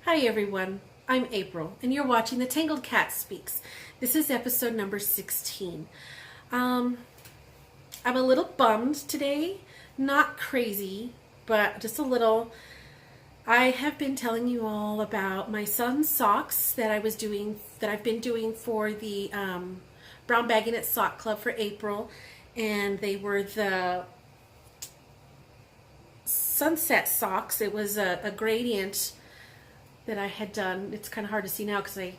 Hi everyone, I'm April and you're watching the Tangled Cat Speaks. This is episode number 16. I'm a little bummed today, not crazy, but just a little. I have been telling you all about my son's socks that I've been doing for the Brown Bagging It Sock Club for April, and they were the sunset socks. It was a gradient that I had done. It's kind of hard to see now because it's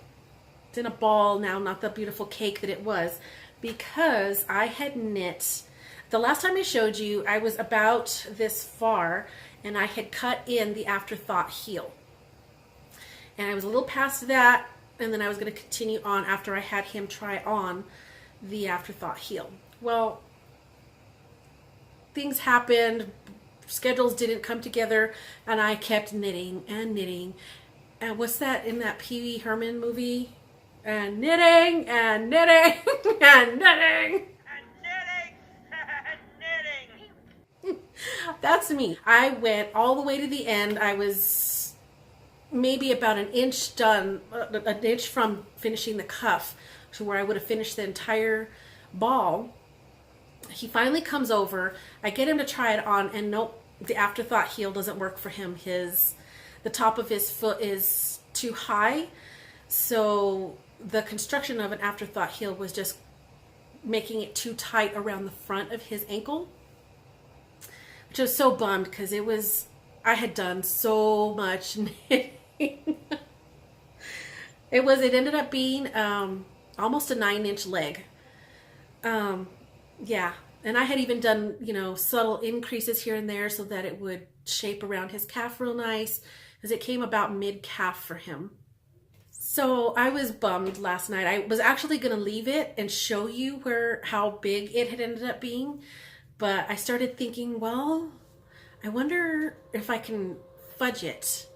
in a ball now, not the beautiful cake that it was, because I had knit. The last time I showed you, I was about this far and I had cut in the afterthought heel. And I was a little past that, and then I was going to continue on after I had him try on the afterthought heel. Well, things happened, schedules didn't come together, and I kept knitting and knitting. And what's that in that Pee Wee Herman movie? And knitting and knitting and knitting. That's me. I went all the way to the end. I was maybe about an inch done, an inch from finishing the cuff to where I would have finished the entire ball. He finally comes over. I get him to try it on, and nope, the afterthought heel doesn't work for him. The top of his foot is too high, so the construction of an afterthought heel was just making it too tight around the front of his ankle, which I was so bummed because I had done so much knitting. It ended up being almost a 9-inch leg. Yeah, and I had even done, subtle increases here and there so that it would shape around his calf real nice, because it came about mid-calf for him. So I was bummed last night. I was actually going to leave it and show you how big it had ended up being, but I started thinking, well, I wonder if I can fudge it.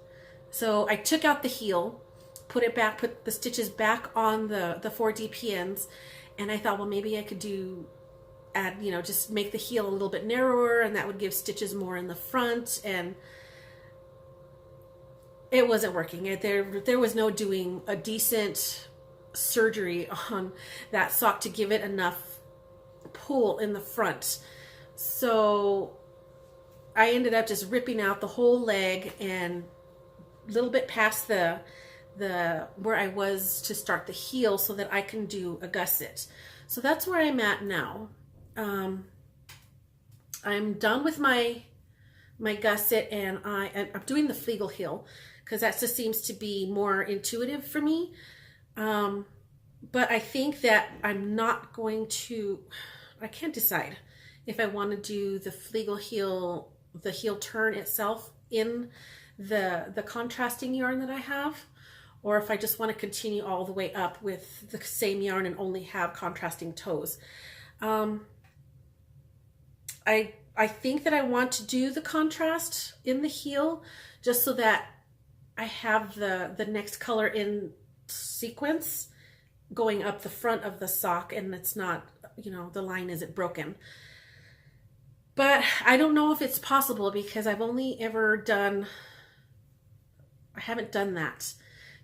So I took out the heel, put the stitches back on the 4D pins, and I thought, well, maybe I could just make the heel a little bit narrower, and that would give stitches more in the front, and it wasn't working. There was no doing a decent surgery on that sock to give it enough pull in the front. So I ended up just ripping out the whole leg and a little bit past the where I was to start the heel so that I can do a gusset. So that's where I'm at now. I'm done with my gusset, and I'm doing the Flegel heel because that just seems to be more intuitive for me. But I think that I'm not going to, I can't decide if I want to do the Flegel heel, the heel turn itself in the contrasting yarn that I have, or if I just want to continue all the way up with the same yarn and only have contrasting toes. I think that I want to do the contrast in the heel just so that I have the next color in sequence going up the front of the sock, and it's not, the line isn't broken. But I don't know if it's possible because I haven't done that,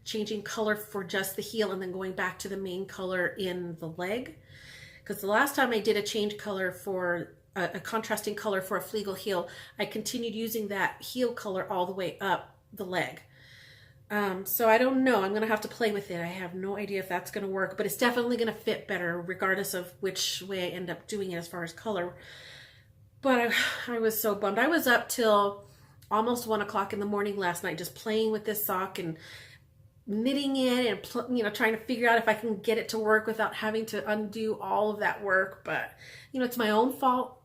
changing color for just the heel and then going back to the main color in the leg. Because the last time I did a change color for a contrasting color for a Flegel heel, I continued using that heel color all the way up the leg. So I don't know. I'm going to have to play with it. I have no idea if that's going to work, but it's definitely going to fit better regardless of which way I end up doing it as far as color. But I was so bummed. I was up till almost 1 o'clock in the morning last night just playing with this sock and knitting it and trying to figure out if I can get it to work without having to undo all of that work. But it's my own fault.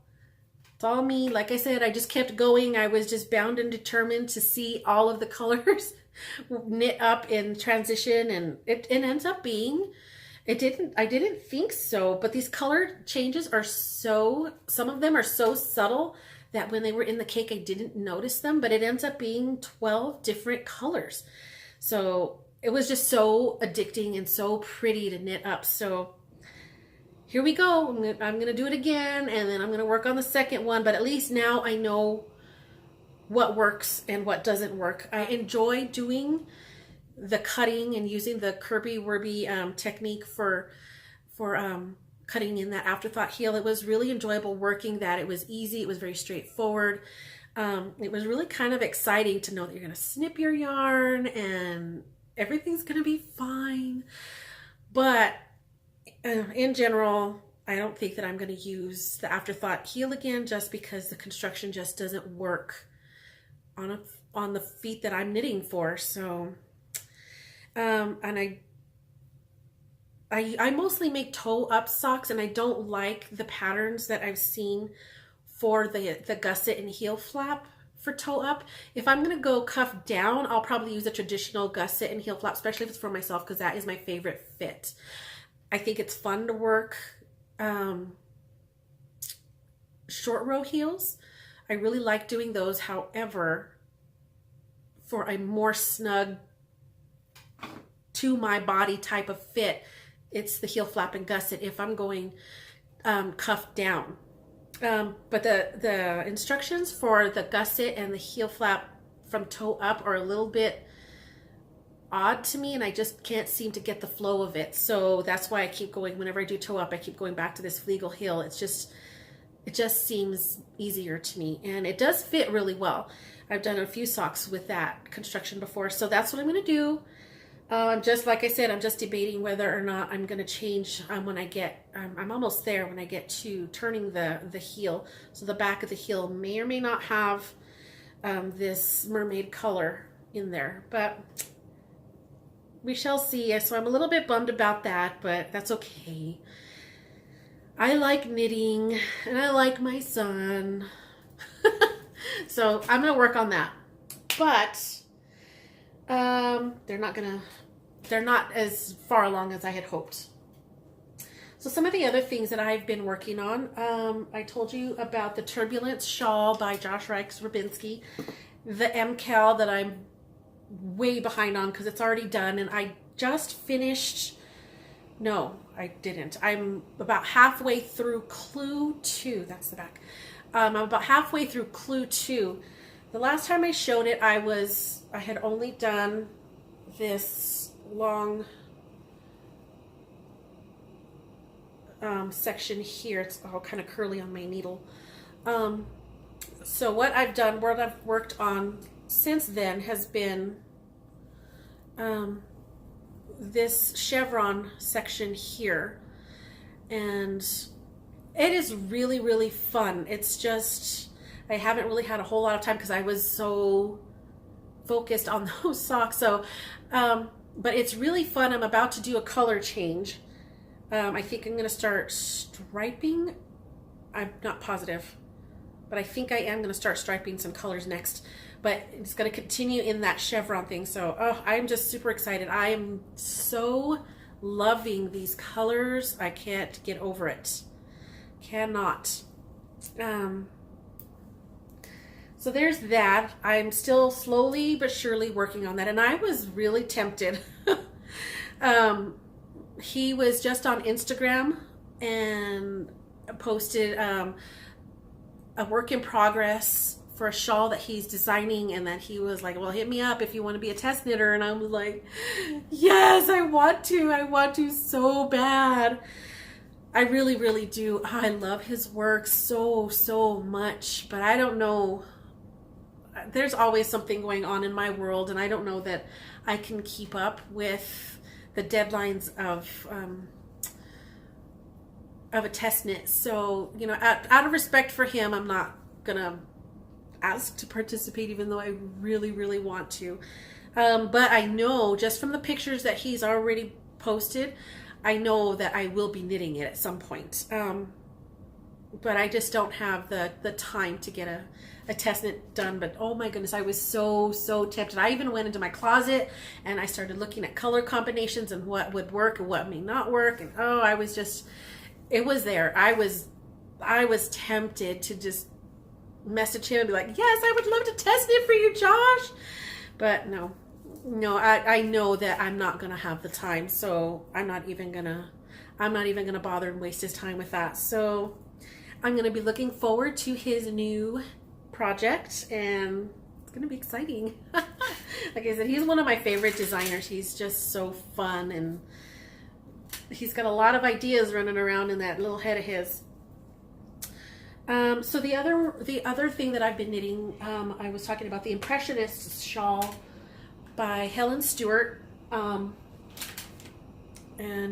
It's all me. Like I said, I just kept going. I was just bound and determined to see all of the colors knit up in transition, and it ends up being, I didn't think so, but these color changes are some of them are so subtle that when they were in the cake I didn't notice them, but it ends up being 12 different colors. So it was just so addicting and so pretty to knit up. So here we go. I'm going to do it again, and then I'm going to work on the second one, but at least now I know what works and what doesn't work. I enjoy doing the cutting and using the Kirby Werby technique for cutting in that afterthought heel. It was really enjoyable working that. It was easy. It was very straightforward. It was really kind of exciting to know that you're going to snip your yarn and everything's going to be fine. But in general, I don't think that I'm going to use the afterthought heel again, just because the construction just doesn't work on the feet that I'm knitting for. So, and I mostly make toe up socks, and I don't like the patterns that I've seen for the gusset and heel flap for toe up. If I'm going to go cuff down, I'll probably use a traditional gusset and heel flap, especially if it's for myself, because that is my favorite fit. I think it's fun to work short row heels. I really like doing those. However, for a more snug to my body type of fit, it's the heel flap and gusset if I'm going cuff down. But the instructions for the gusset and the heel flap from toe up are a little bit odd to me, and I just can't seem to get the flow of it. So that's why I keep going. Whenever I do toe up, I keep going back to this Flegel heel. It just seems easier to me, and it does fit really well. I've done a few socks with that construction before, so that's what I'm going to do. Just like I said, I'm just debating whether or not I'm going to change when I get, I'm almost there when I get to turning the heel. So the back of the heel may or may not have this mermaid color in there, but we shall see. So I'm a little bit bummed about that, but that's okay. I like knitting and I like my son. So I'm going to work on that. But they're not as far along as I had hoped. So some of the other things that I've been working on, I told you about the Turbulence shawl by Josh Reichs-Rabinski, the MCal that I'm way behind on because it's already done, and I just finished, no, I didn't. I'm about halfway through Clue 2, that's the back. I'm about halfway through Clue 2. The last time I showed it, I had only done this long section here. It's all kind of curly on my needle. So what I've done, what I've worked on since then has been this chevron section here, and it is really, really fun. It's just, I haven't really had a whole lot of time because I was so focused on those socks. So, but it's really fun. I'm about to do a color change. I think I'm going to start striping. I'm not positive, but I think I am going to start striping some colors next. But it's going to continue in that chevron thing. So, I'm just super excited. I am so loving these colors. I can't get over it. Cannot. So there's that. I'm still slowly but surely working on that. And I was really tempted. He was just on Instagram and posted a work in progress for a shawl that he's designing, and then he was like, well, hit me up if you want to be a test knitter. And I was like, yes, I want to so bad. I really, really do. I love his work so much, but I don't know. There's always something going on in my world, and I don't know that I can keep up with the deadlines of a test knit. So, you know, out of respect for him, I'm not gonna ask to participate, even though I really, really want to. But I know just from the pictures that he's already posted, I know that I will be knitting it at some point. But I just don't have the time to get a test knit done. But oh my goodness, I was so tempted. I even went into my closet and I started looking at color combinations and what would work and what may not work. And I was just, it was there. I was tempted to just message him and be like, yes, I would love to test knit for you, Josh. But no, I know that I'm not gonna have the time, so I'm not even gonna bother and waste his time with that. So I'm gonna be looking forward to his new project, and it's gonna be exciting. Like I said, he's one of my favorite designers. He's just so fun, and he's got a lot of ideas running around in that little head of his. So the other thing that I've been knitting, I was talking about the Impressionist shawl by Helen Stewart. And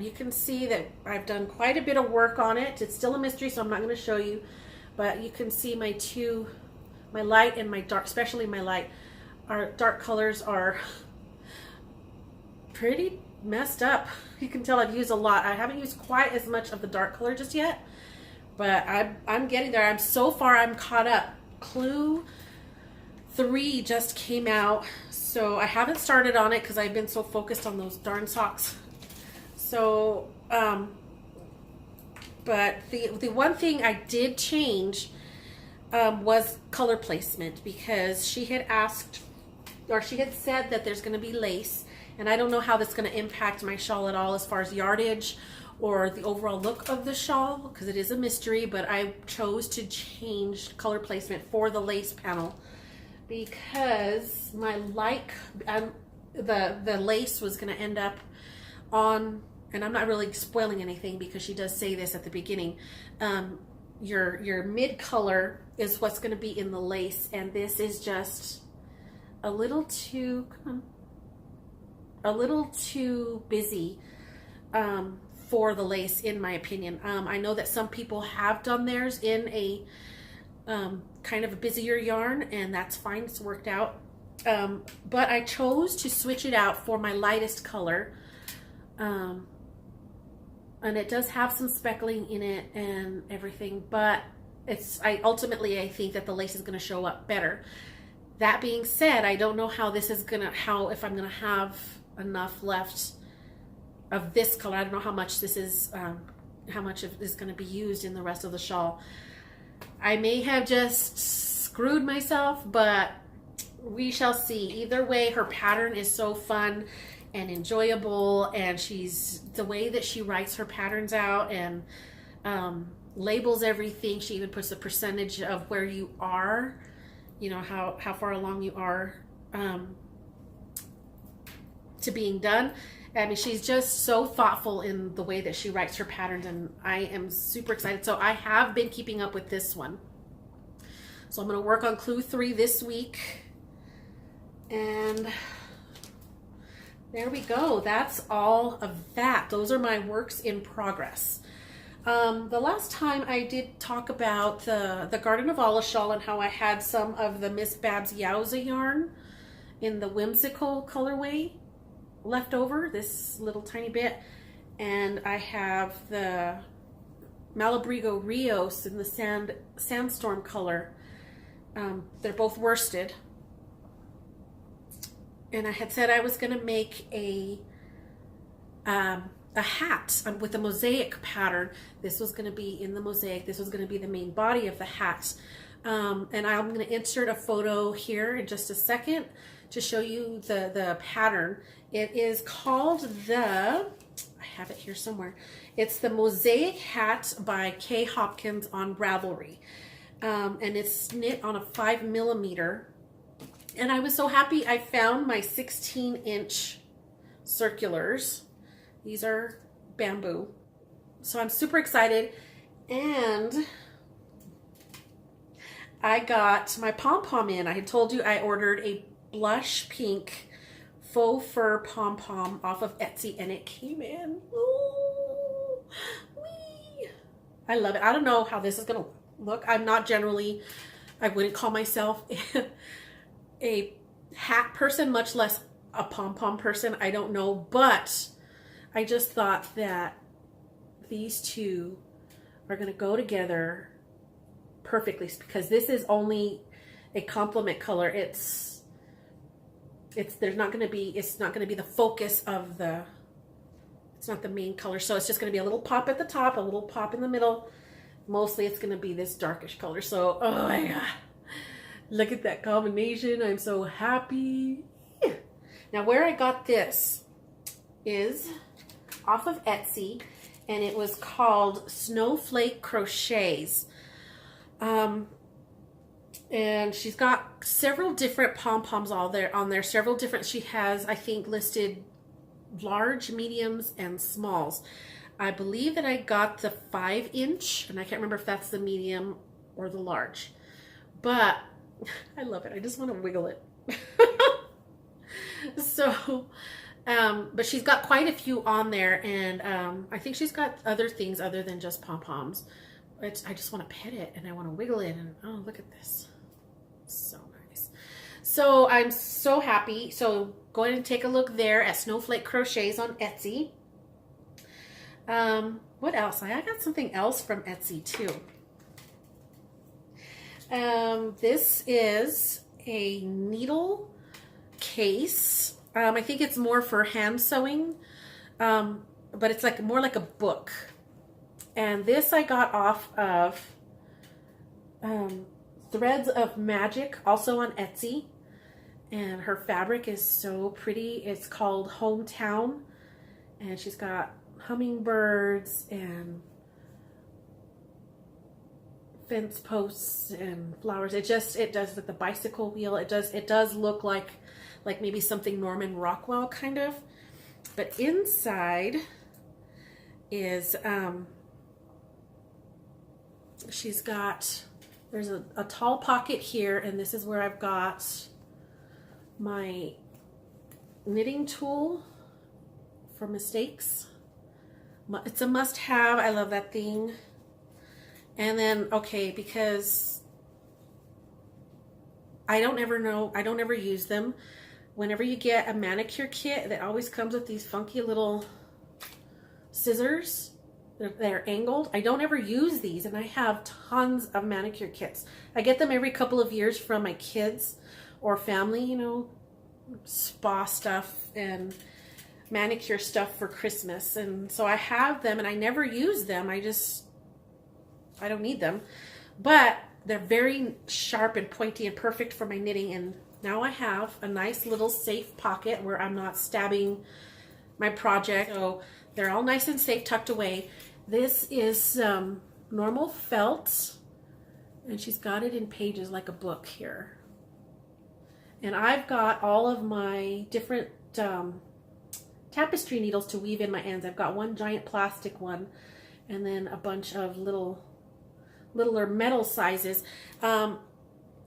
you can see that I've done quite a bit of work on it. It's still a mystery, so I'm not going to show you, but you can see my light and my dark, especially my light, our dark colors are pretty messed up. You can tell I've used a lot. I haven't used quite as much of the dark color just yet, but I'm getting there. I'm caught up. Clue 3 just came out, so I haven't started on it because I've been so focused on those darn socks. So, but the one thing I did change was color placement, because she had asked, or she had said that there's going to be lace, and I don't know how that's going to impact my shawl at all as far as yardage or the overall look of the shawl, because it is a mystery, but I chose to change color placement for the lace panel because my the lace was going to end up on, and I'm not really spoiling anything because she does say this at the beginning, your mid color is what's going to be in the lace, and this is just a little too, busy for the lace, in my opinion. I know that some people have done theirs in a kind of a busier yarn, and that's fine, it's worked out. But I chose to switch it out for my lightest color. And it does have some speckling in it and everything, but ultimately I think that the lace is going to show up better. That being said, I don't know how this is gonna, if I'm gonna have enough left of this color. I don't know how much this is, how much of is going to be used in the rest of the shawl. I may have just screwed myself, but we shall see. Either way, her pattern is so fun and enjoyable, and the way that she writes her patterns out and labels everything. She even puts a percentage of where you are, you know, how far along you are to being done. I mean, she's just so thoughtful in the way that she writes her patterns, and I am super excited. So I have been keeping up with this one. So I'm going to work on Clue 3 this week, and there we go. That's all of that. Those are my works in progress. The last time I did talk about the Garden of Allah shawl and how I had some of the Miss Babs Yowza yarn in the whimsical colorway left over, this little tiny bit, and I have the Malabrigo Rios in the sandstorm color. They're both worsted. And I had said I was going to make a hat with a mosaic pattern. This was going to be in the mosaic. This was going to be the main body of the hat. And I'm going to insert a photo here in just a second to show you the pattern. It is called I have it here somewhere. It's the Mosaic Hat by Kay Hopkins on Ravelry. And it's knit on a 5mm. And I was so happy I found my 16-inch circulars. These are bamboo. So I'm super excited. And I got my pom-pom in. I had told you I ordered a blush pink faux fur pom-pom off of Etsy, and it came in. Ooh, wee. I love it. I don't know how this is going to look. I'm not generally, I wouldn't call myself a hat person, much less a pom-pom person. I don't know, but I just thought that these two are going to go together perfectly, because this is only a complement color. It's not going to be the focus of it's not the main color. So it's just going to be a little pop at the top, a little pop in the middle. Mostly it's going to be this darkish color. So, oh my God. Look at that combination. I'm so happy. Now, where I got this is off of Etsy, and it was called Snowflake Crochets. And she's got several different pom-poms all there on there. Several different, she has, I think, listed large, mediums, and smalls. I believe that I got the 5-inch, and I can't remember if that's the medium or the large. But I love it. I just want to wiggle it. So, but she's got quite a few on there, and I think she's got other things other than just pom-poms. I just want to pet it, and I want to wiggle it, and oh, look at this. So nice. So I'm so happy. So go ahead and take a look there at Snowflake Crochets on Etsy. What else? I got something else from Etsy too. This is a needle case. I think it's more for hand sewing, but it's like more like a book. And this I got off of Threads of Magic, also on Etsy. And her fabric is so pretty. It's called Hometown, and she's got hummingbirds and fence posts and flowers. It does like the bicycle wheel. It does look like maybe something Norman Rockwell kind of. But inside is she's got, there's a tall pocket here, and this is where I've got my knitting tool for mistakes. It's a must-have. I love that thing. And then, okay, because I don't ever use them. Whenever you get a manicure kit, that always comes with these funky little scissors. They're angled. I don't ever use these, and I have tons of manicure kits. I get them every couple of years from my kids or family, you know, spa stuff and manicure stuff for Christmas. And so I have them, and I never use them. I don't need them. But they're very sharp and pointy and perfect for my knitting. And now I have a nice little safe pocket where I'm not stabbing my project. So they're all nice and safe, tucked away. This is normal felt, and she's got it in pages like a book here. And I've got all of my different tapestry needles to weave in my ends. I've got one giant plastic one, and then a bunch of littler metal sizes. And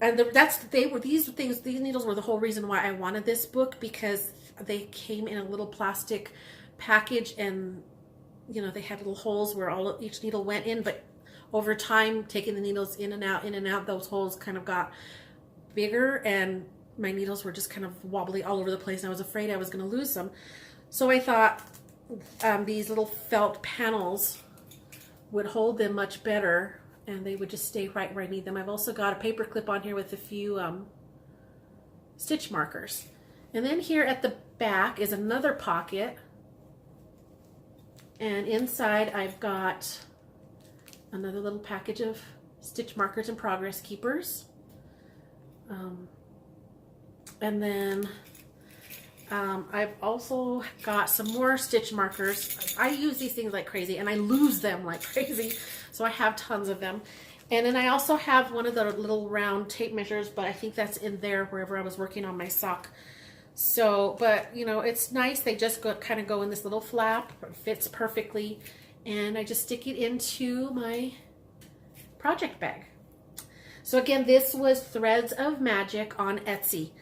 these needles were the whole reason why I wanted this book, because they came in a little plastic package, and you know, they had little holes where each needle went in, but over time, taking the needles in and out, those holes kind of got bigger, and my needles were just kind of wobbly all over the place, and I was afraid I was going to lose them. So I thought these little felt panels would hold them much better, and they would just stay right where I need them. I've also got a paper clip on here with a few stitch markers. And then here at the back is another pocket, and inside I've got another little package of stitch markers and progress keepers. And then I've also got some more stitch markers. I use these things like crazy, and I lose them like crazy, so I have tons of them. And then I also have one of the little round tape measures, but I think that's in there wherever I was working on my sock. So, but you know, it's nice. They just kind of go in this little flap. It fits perfectly, and I just stick it into my project bag. So again, this was Threads of Magic on Etsy.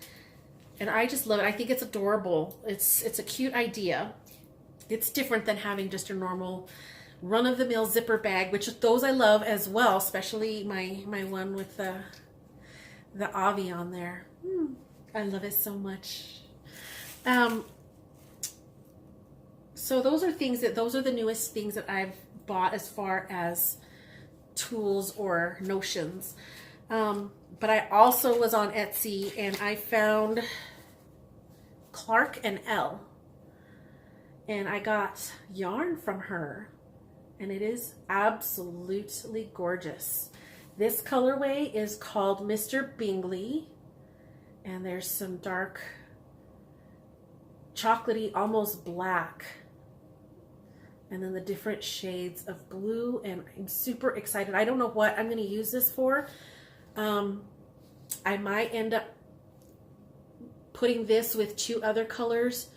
And I just love it. I think it's adorable. It's a cute idea. It's different than having just a normal run-of-the-mill zipper bag, which those I love as well, especially my one with the Avi on there. I love it so much. So those are the newest things that I've bought as far as tools or notions. But I also was on Etsy, and I found Clark and Elle, and I got yarn from her, and it is absolutely gorgeous. This colorway is called Mr. Bingley, and there's some dark chocolatey, almost black, and then the different shades of blue, and I'm super excited. I don't know what I'm going to use this for. I might end up putting this with 2 other colors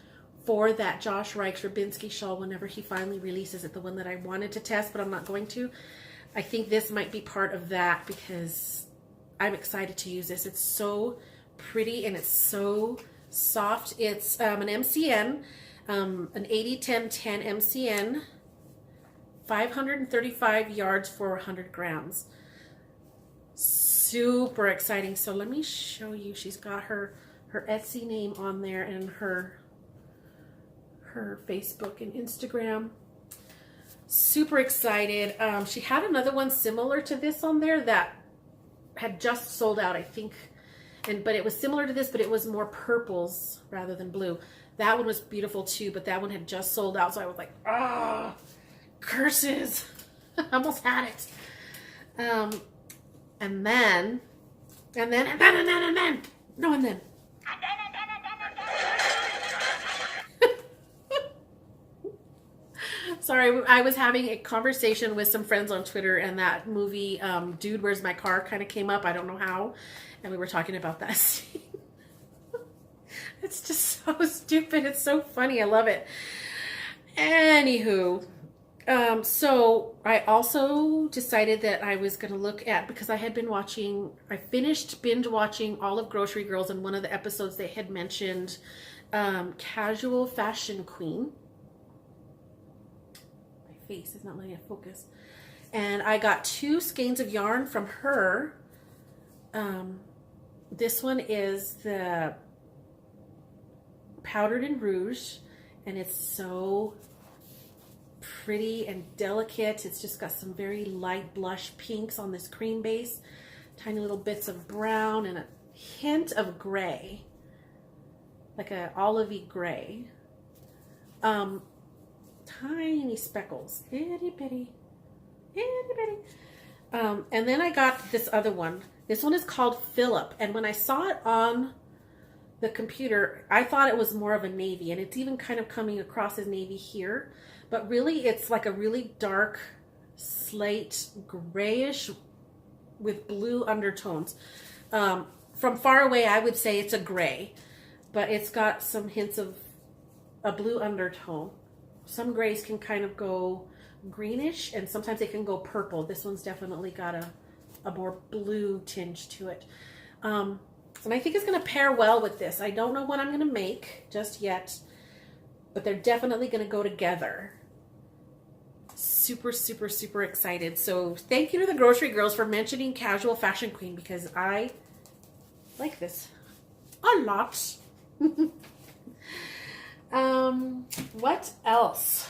for that Josh Reichs Rabinski shawl whenever he finally releases it, the one that I wanted to test, but I'm not going to. I think this might be part of that because I'm excited to use this. It's so pretty and it's so soft. It's an MCN, an 80-10-10 MCN, 535 yards for 100 grams. Super exciting. So let me show you. She's got her Etsy name on there and her Facebook and Instagram. Super excited. She had another one similar to this on there that had just sold out, I think. But it was similar to this, but it was more purples rather than blue. That one was beautiful too, but that one had just sold out. So I was like, ah, curses. I almost had it. And then. Sorry, I was having a conversation with some friends on Twitter, and that movie, Dude, Where's My Car, kind of came up. I don't know how. And we were talking about that scene. It's just so stupid. It's so funny. I love it. Anywho, so I also decided that I was going to look at, because I had been watching, I finished binge watching all of Grocery Girls, and one of the episodes they had mentioned Casual Fashion Queen. Face is not letting it focus. And I got 2 skeins of yarn from her. This one is the Powdered in Rouge, and it's so pretty and delicate. It's just got some very light blush pinks on this cream base, tiny little bits of brown and a hint of gray, like a olivey gray. Tiny speckles, itty bitty, itty bitty. And then I got this other one. This one is called Phillip, and when I saw it on the computer, I thought it was more of a navy, and it's even kind of coming across as navy here, but really it's like a really dark slate grayish with blue undertones. From far away, I would say it's a gray, but it's got some hints of a blue undertone. Some grays can kind of go greenish, and sometimes they can go purple. This one's definitely got a more blue tinge to it. And I think it's going to pair well with this. I don't know what I'm going to make just yet, but they're definitely going to go together. Super, super, super excited. So thank you to the Grocery Girls for mentioning Casual Fashion Queen, because I like this a lot. What else?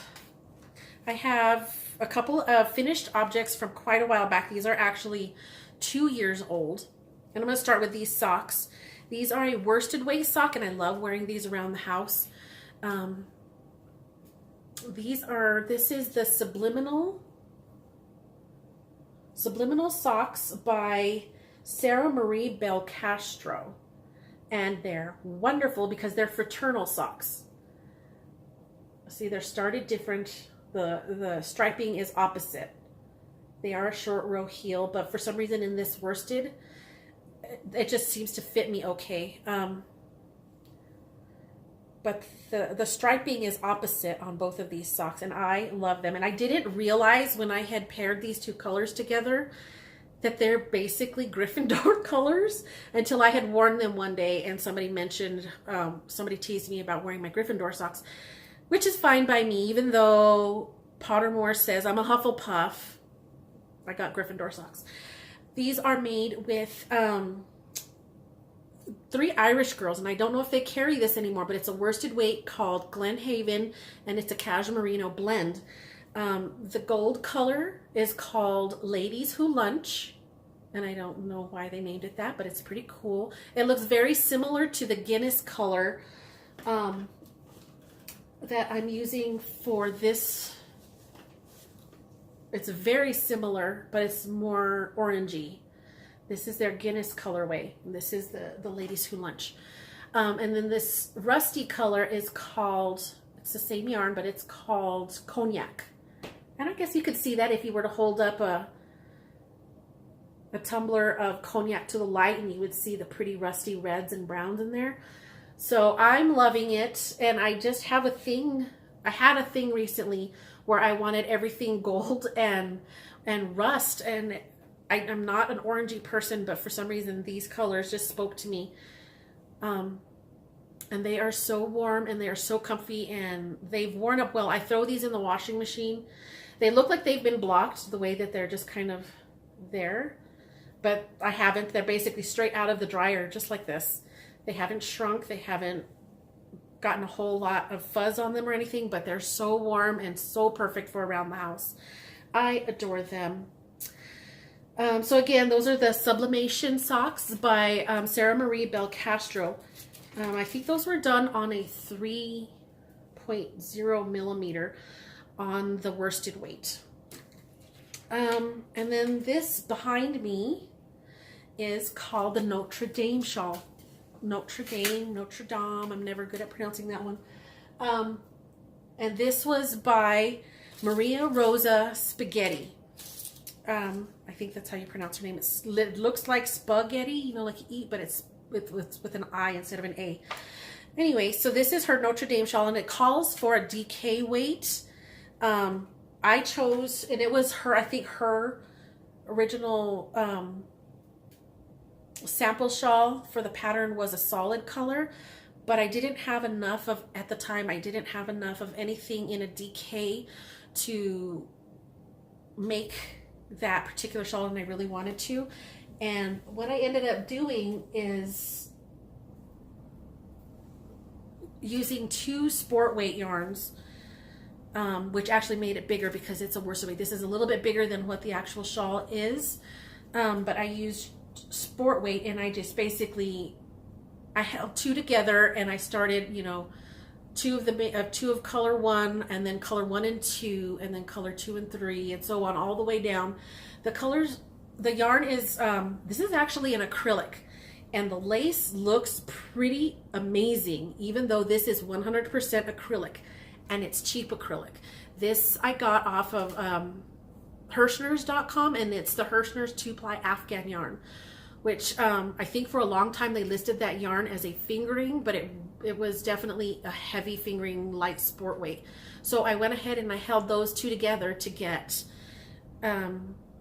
I have a couple of finished objects from quite a while back. These are actually 2 years old. And I'm going to start with these socks. These are a worsted weight sock, and I love wearing these around the house. This is the Subliminal Socks by Sarah Marie Belcastro. And they're wonderful because they're fraternal socks. See, they're started different. The striping is opposite. They are a short row heel, but for some reason in this worsted, it just seems to fit me okay. But the striping is opposite on both of these socks, and I love them. And I didn't realize when I had paired these 2 colors together that they're basically Gryffindor colors until I had worn them one day, and somebody mentioned, somebody teased me about wearing my Gryffindor socks, which is fine by me, even though Pottermore says I'm a Hufflepuff. I got Gryffindor socks. These are made with 3 Irish girls, and I don't know if they carry this anymore, but it's a worsted weight called Glenhaven, and it's a cashmere merino blend. The gold color is called Ladies Who Lunch, and I don't know why they named it that, but it's pretty cool. It looks very similar to the Guinness color that I'm using for this. It's very similar, but it's more orangey. This is their Guinness colorway. And this is the Ladies Who Lunch. And then this rusty color is called, it's the same yarn, but it's called Cognac. And I guess you could see that if you were to hold up a a tumbler of cognac to the light, and you would see the pretty rusty reds and browns in there. So I'm loving it, and I just have a thing. I had a thing recently where I wanted everything gold and rust, and I'm not an orangey person, but for some reason these colors just spoke to me. And they are so warm, and they are so comfy, and they've worn up well. I throw these in the washing machine. They look like they've been blocked, the way that they're just kind of there, but I haven't. They're basically straight out of the dryer, just like this. They haven't shrunk. They haven't gotten a whole lot of fuzz on them or anything, but they're so warm and so perfect for around the house. I adore them. So again, those are the Sublimation socks by Sarah Marie Belcastro. I think those were done on a 3.0 millimeter on the worsted weight. And then this behind me is called the Notre Dame shawl. Notre Dame, Notre Dame, I'm never good at pronouncing that one. And this was by Maria Rosa Spaghetti. I think that's how you pronounce her name. It looks like spaghetti, you know, like you eat, but it's with an I instead of an A. Anyway, so this is her Notre Dame shawl, and it calls for a DK weight. I chose, and it was her, I think her original sample shawl for the pattern was a solid color, but I didn't have enough of, at the time, I didn't have enough of anything in a DK to make that particular shawl, and I really wanted to. And what I ended up doing is using 2 sport weight yarns, which actually made it bigger because it's a worsted weight. This is a little bit bigger than what the actual shawl is, but I used sport weight, and I just basically, I held 2 together, and I started, you know, 2 of color 1, and then color 1 and 2, and then color 2 and 3, and so on all the way down. The colors, the yarn is, this is actually an acrylic, and the lace looks pretty amazing, even though this is 100% acrylic, and it's cheap acrylic. This I got off of Hirschners.com, and it's the Hirschners 2-ply Afghan yarn, which I think for a long time they listed that yarn as a fingering, but it was definitely a heavy fingering, light sport weight. So I went ahead and I held those 2 together to get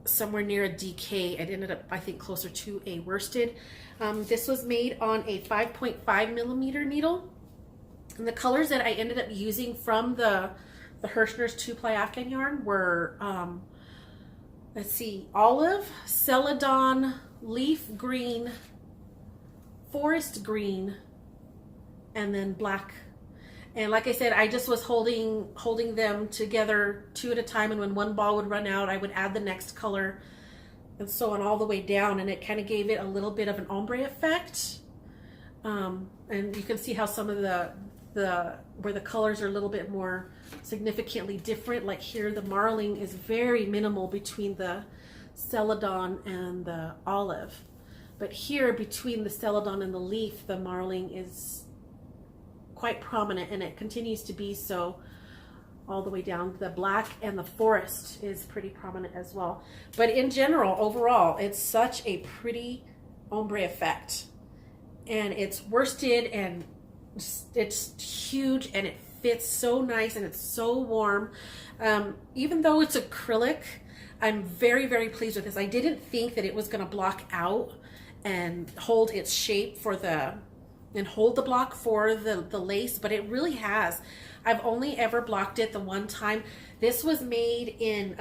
somewhere near a DK. It ended up, I think, closer to a worsted. This was made on a 5.5 millimeter needle. And the colors that I ended up using from the Hirschners 2-ply Afghan yarn were, let's see, olive, celadon, leaf green, forest green, and then black. And like I said, I just was holding them together 2 at a time, and when one ball would run out, I would add the next color, and so on all the way down, and it kind of gave it a little bit of an ombre effect. And you can see how some of where the colors are a little bit more significantly different. Like here, the marling is very minimal between the celadon and the olive, but here between the celadon and the leaf, the marling is quite prominent, and it continues to be so all the way down. The black and the forest is pretty prominent as well. But in general, overall, it's such a pretty ombre effect, and it's worsted, and it's huge, and it fits so nice, and it's so warm. Even though it's acrylic, I'm very, very pleased with this. I didn't think that it was going to block out and hold its shape and hold the block for the lace, but it really has. I've only ever blocked it the one time. This was made in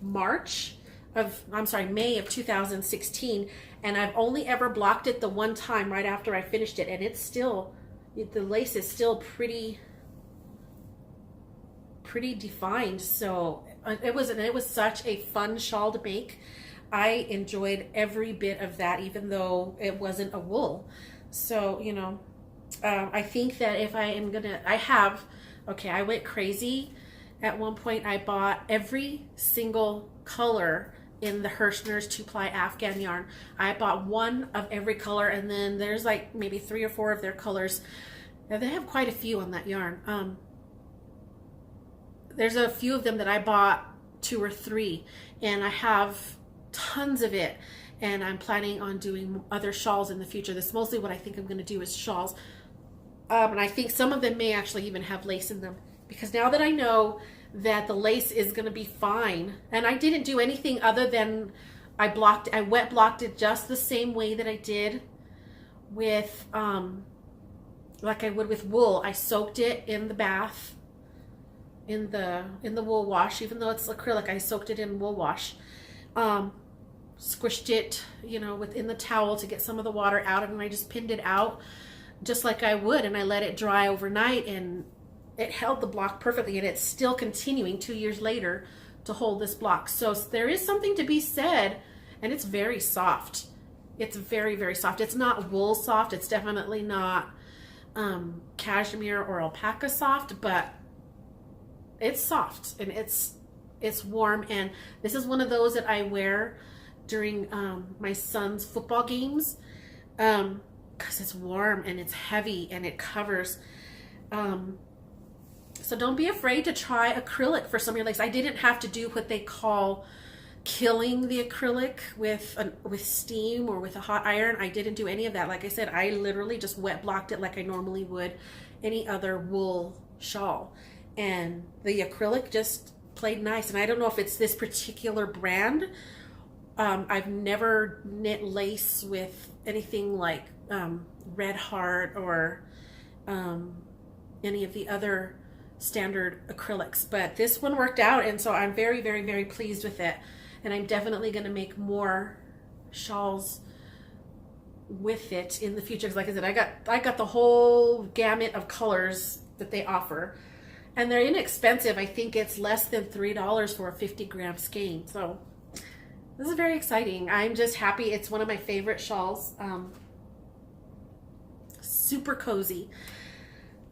May of 2016, and I've only ever blocked it the one time right after I finished it, and it's still, the lace is still pretty defined. So it was such a fun shawl to make. I enjoyed every bit of that, even though it wasn't a wool. So, you know, I think that if I am gonna, I went crazy. At one point, I bought every single color in the Hirschners 2-ply Afghan yarn. I bought 1 of every color, and then there's like maybe 3 or 4 of their colors. Now, they have quite a few on that yarn. There's a few of them that I bought 2 or 3, and I have tons of it. and I'm planning on doing other shawls in the future. That's mostly what I think I'm going to do is shawls. And I think some of them may actually even have lace in them, because now that I know that the lace is going to be fine, and I didn't do anything other than I wet blocked it just the same way that I did with, like I would with wool. I soaked it in the bath, in the wool wash. Even though it's acrylic, I soaked it in wool wash. Squished it, you know, within the towel to get some of the water out, and I just pinned it out just like I would, and I let it dry overnight, and it held the block perfectly, and it's still continuing 2 years later to hold this block. So there is something to be said, and it's very soft. It's very, very soft. It's not wool soft. It's definitely not cashmere or alpaca soft, but it's soft, and it's warm. And this is one of those that I wear during my son's football games, because it's warm and it's heavy and it covers. So don't be afraid to try acrylic for some of your legs. I didn't have to do what they call killing the acrylic with steam or with a hot iron. I didn't do any of that. Like I said, I literally just wet blocked it like I normally would any other wool shawl, and the acrylic just played nice. And I don't know if it's this particular brand. I've never knit lace with anything like Red Heart or any of the other standard acrylics, but this one worked out, and so I'm very, very, very pleased with it. And I'm definitely going to make more shawls with it in the future, because like I said, I got the whole gamut of colors that they offer, and they're inexpensive. I think it's less than $3 for a 50-gram skein. So this is very exciting. I'm just happy. It's one of my favorite shawls. Super cozy.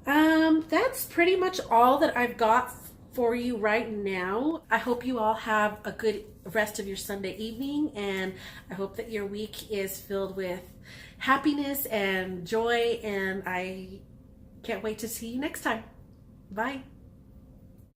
That's pretty much all that I've got for you right now. I hope you all have a good rest of your Sunday evening, and I hope that your week is filled with happiness and joy, and I can't wait to see you next time. Bye.